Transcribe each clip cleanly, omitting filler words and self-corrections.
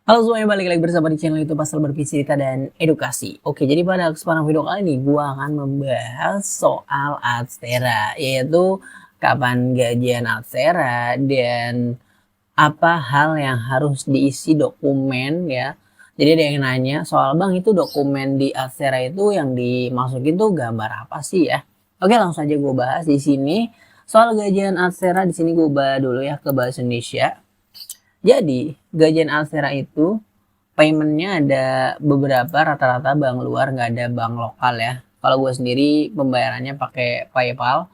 Halo semuanya, balik lagi bersama di channel YouTube Pasal Bercerita dan Edukasi. Oke, jadi pada kesempatan video kali ini gua akan membahas soal Adsera, yaitu kapan gajian Adsera dan apa hal yang harus diisi dokumen ya. Jadi ada yang nanya soal, "Bang, itu dokumen di Adsera itu yang dimasukin tuh gambar apa sih ya?" Oke, langsung aja gue bahas di sini. Soal gajian Adsera di sini gue bahas dulu ya ke bahasa Indonesia. Jadi, gajian Adsera itu paymentnya ada beberapa, rata-rata bank luar, nggak ada bank lokal ya. Kalau gue sendiri pembayarannya pakai PayPal.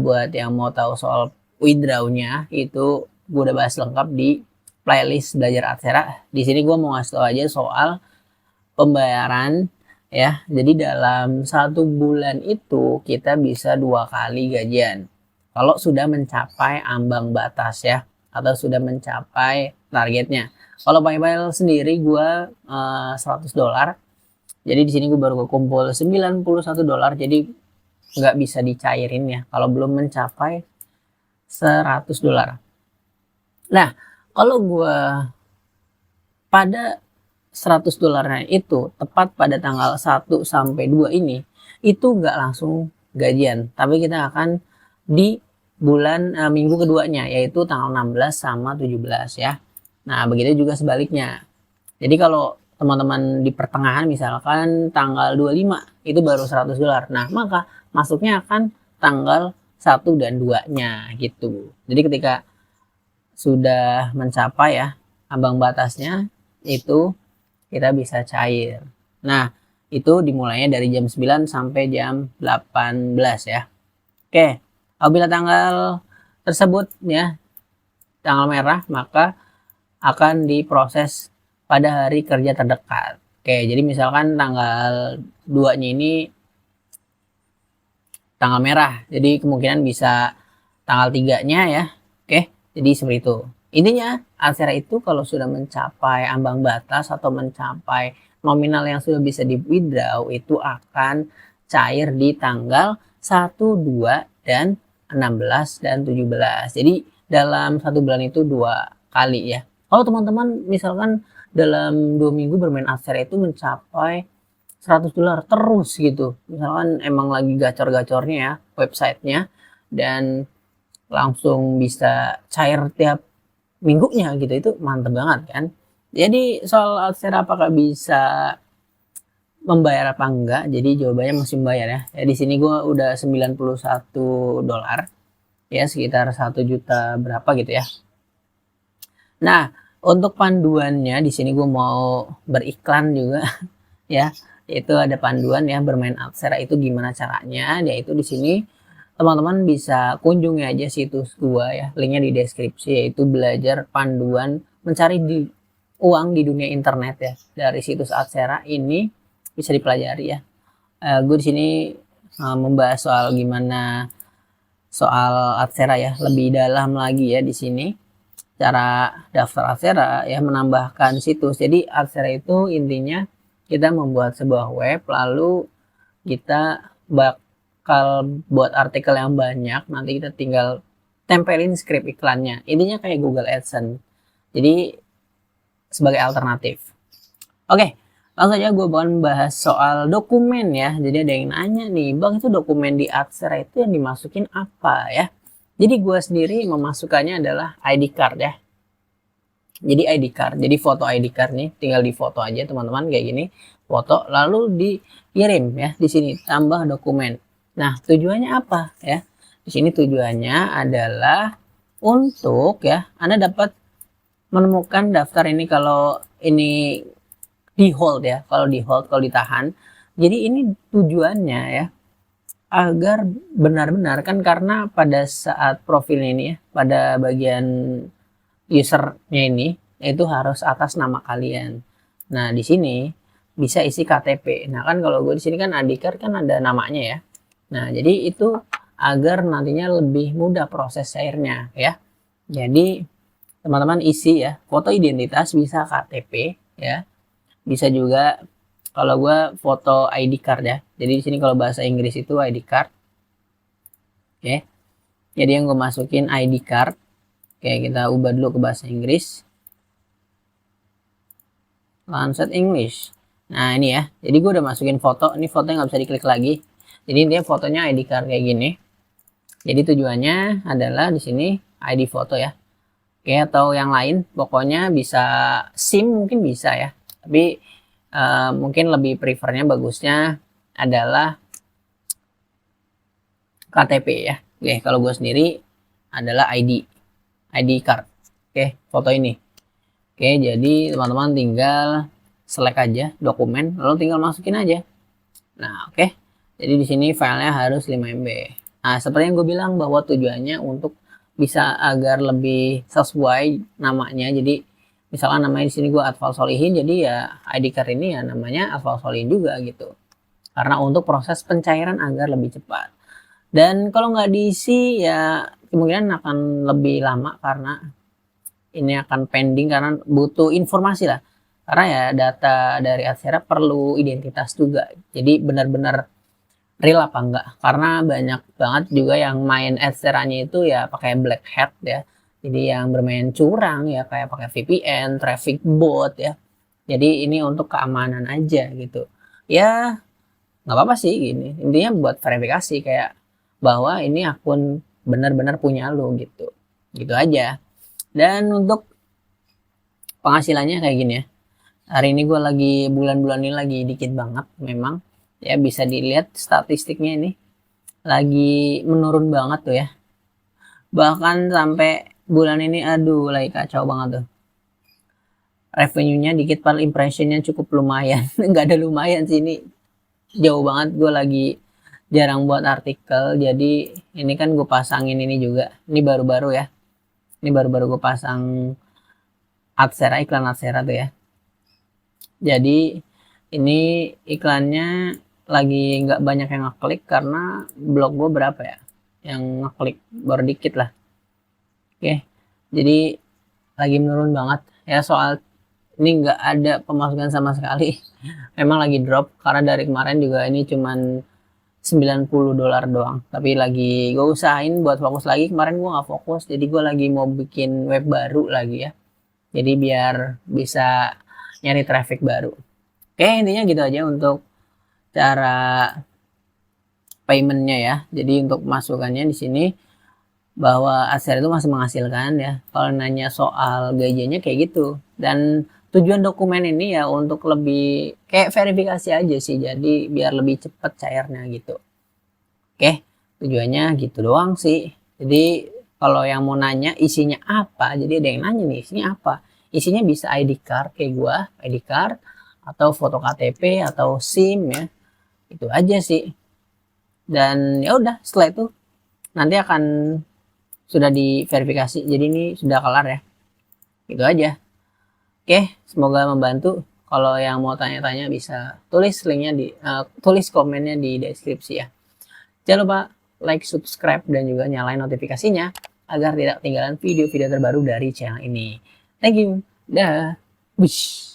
Buat yang mau tahu soal withdrawnya itu gue udah bahas lengkap di playlist belajar Aksara. Di sini gue mau ngasih tahu aja soal pembayaran ya. Jadi dalam 1 bulan itu kita bisa 2 kali gajian. Kalau sudah mencapai ambang batas ya, atau sudah mencapai targetnya. Kalau PayPal sendiri gue $100. Jadi di sini gue baru kekumpul $91. Jadi nggak bisa dicairin ya kalau belum mencapai $100. Nah, kalau gue pada $100 itu tepat pada tanggal 1 sampai 2 ini, itu nggak langsung gajian, tapi kita akan di bulan minggu keduanya, yaitu tanggal 16 sama 17 ya. Nah, begitu juga sebaliknya. Jadi kalau teman-teman di pertengahan misalkan tanggal 25 itu baru $100. Nah, maka masuknya akan tanggal 1 dan 2-nya gitu. Jadi ketika sudah mencapai ya ambang batasnya itu kita bisa cair. Nah, itu dimulainya dari jam 9 sampai jam 18 ya. Oke, apabila tanggal tersebut ya tanggal merah, maka akan diproses pada hari kerja terdekat. Oke, jadi misalkan tanggal 2-nya ini tanggal merah, jadi kemungkinan bisa tanggal 3-nya ya. Oke, jadi seperti itu. Intinya, Adsera itu kalau sudah mencapai ambang batas atau mencapai nominal yang sudah bisa di withdraw itu akan cair di tanggal 1, 2, dan 16 dan 17. Jadi dalam 1 bulan itu 2 kali ya. Kalau teman-teman misalkan dalam 2 minggu bermain Adsera itu mencapai $100 terus gitu, misalkan emang lagi gacor-gacornya ya websitenya, dan langsung bisa cair tiap minggunya gitu, itu mantep banget kan. Jadi soal Adsera apakah bisa membayar apa enggak, jadi jawabannya masih membayar ya. Ya di sini gue udah $91 ya, sekitar 1 juta berapa gitu ya. Nah, untuk panduannya di sini gue mau beriklan juga ya, yaitu ada panduan ya bermain Adsera itu gimana caranya, yaitu di sini teman-teman bisa kunjungi aja situs gua ya, linknya di deskripsi, yaitu belajar panduan mencari uang di dunia internet ya. Dari situs Adsera ini bisa dipelajari ya. Gue di sini membahas soal gimana soal Adsera ya lebih dalam lagi ya di sini. Cara daftar Adsera ya, menambahkan situs. Jadi Adsera itu intinya kita membuat sebuah web, lalu kita bakal buat artikel yang banyak, nanti kita tinggal tempelin script iklannya. Intinya kayak Google AdSense. Jadi sebagai alternatif. Oke, langsung aja gue bakal bahas soal dokumen ya. Jadi ada yang nanya nih, "Bang, itu dokumen di Adsera itu yang dimasukin apa ya?" Jadi gue sendiri memasukkannya adalah ID card ya. Jadi ID card, jadi foto ID card nih, tinggal di foto aja teman-teman kayak gini, foto lalu dikirim ya di sini tambah dokumen. Nah, tujuannya apa ya? Di sini tujuannya adalah untuk ya Anda dapat menemukan daftar ini, kalau ini di hold ya, kalau di hold, kalau ditahan. Jadi ini tujuannya ya agar benar-benar kan, karena pada saat profil ini ya, pada bagian usernya ini itu harus atas nama kalian. Nah, di sini bisa isi KTP. Nah, kan kalau gue di sini kan ID card kan ada namanya ya. Nah, jadi itu agar nantinya lebih mudah proses cairnya ya. Jadi teman-teman isi ya foto identitas, bisa KTP ya. Bisa juga kalau gue foto ID card ya. Jadi di sini kalau bahasa Inggris itu ID card. Oke. Jadi yang gue masukin ID card. Oke, kita ubah dulu ke bahasa Inggris. Lancet English. Nah ini ya, jadi gue udah masukin foto, ini fotonya nggak bisa diklik lagi. Jadi intinya fotonya ID card kayak gini. Jadi tujuannya adalah di sini ID foto ya. Oke, atau yang lain, pokoknya bisa SIM mungkin bisa ya. Tapi mungkin lebih prefernya bagusnya adalah KTP ya. Oke, kalau gue sendiri adalah ID card. Oke, foto ini. Oke, jadi teman-teman tinggal select aja dokumen, lalu tinggal masukin aja. Nah, oke. Jadi di sini filenya harus 5 MB. Nah, seperti yang gue bilang bahwa tujuannya untuk bisa agar lebih sesuai namanya. Jadi misalkan namanya di sini gue Atfal Solihin, jadi ya ID card ini ya namanya Atfal Solihin juga gitu. Karena untuk proses pencairan agar lebih cepat. Dan kalau nggak diisi ya kemungkinan akan lebih lama karena ini akan pending karena butuh informasi lah. Karena ya data dari Adsera perlu identitas juga. Jadi benar-benar real apa enggak. Karena banyak banget juga yang main Adseranya itu ya pakai black hat ya. Jadi yang bermain curang ya kayak pakai VPN, traffic bot ya. Jadi ini untuk keamanan aja gitu. Ya nggak apa-apa sih gini. Intinya buat verifikasi kayak bahwa ini akun benar-benar punya lo gitu. Gitu aja. Dan untuk penghasilannya kayak gini ya. Hari ini gue lagi bulan-bulan ini lagi dikit banget memang. Ya bisa dilihat statistiknya ini. Lagi menurun banget tuh ya. Bahkan sampai bulan ini aduh lagi kacau banget tuh. Revenue-nya dikit padahal impression-nya cukup lumayan. Nggak ada lumayan sih ini. Jauh banget gue lagi jarang buat artikel. Jadi ini kan gue pasangin ini juga. Ini baru-baru ya. Ini baru-baru gue pasang Adsera, iklan Adsera tuh ya. Jadi ini iklannya lagi nggak banyak yang ngeklik karena blog gue berapa ya yang ngeklik baru dikit lah. Oke, jadi lagi menurun banget ya, soal ini nggak ada pemasukan sama sekali. Memang lagi drop karena dari kemarin juga ini cuman $90 doang, tapi lagi gue usahain buat fokus lagi. Kemarin gue nggak fokus, jadi gue lagi mau bikin web baru lagi ya, jadi biar bisa nyari traffic baru. Oke, intinya gitu aja untuk cara paymentnya ya. Jadi untuk masukannya di sini bahwa Adsera itu masih menghasilkan ya. Kalau nanya soal gajinya kayak gitu. Dan tujuan dokumen ini ya untuk lebih kayak verifikasi aja sih. Jadi biar lebih cepat cairnya gitu. Oke, tujuannya gitu doang sih. Jadi kalau yang mau nanya isinya apa, jadi ada yang nanya nih isinya apa. Isinya bisa ID card kayak gua, ID card atau foto KTP atau SIM ya. Itu aja sih. Dan ya udah setelah itu nanti akan sudah diverifikasi. Jadi ini sudah kelar ya. Gitu aja. Oke, semoga membantu. Kalau yang mau tanya-tanya bisa tulis linknya tulis komennya di deskripsi ya. Jangan lupa like, subscribe, dan juga nyalain notifikasinya agar tidak ketinggalan video-video terbaru dari channel ini. Thank you. Dah. Wish.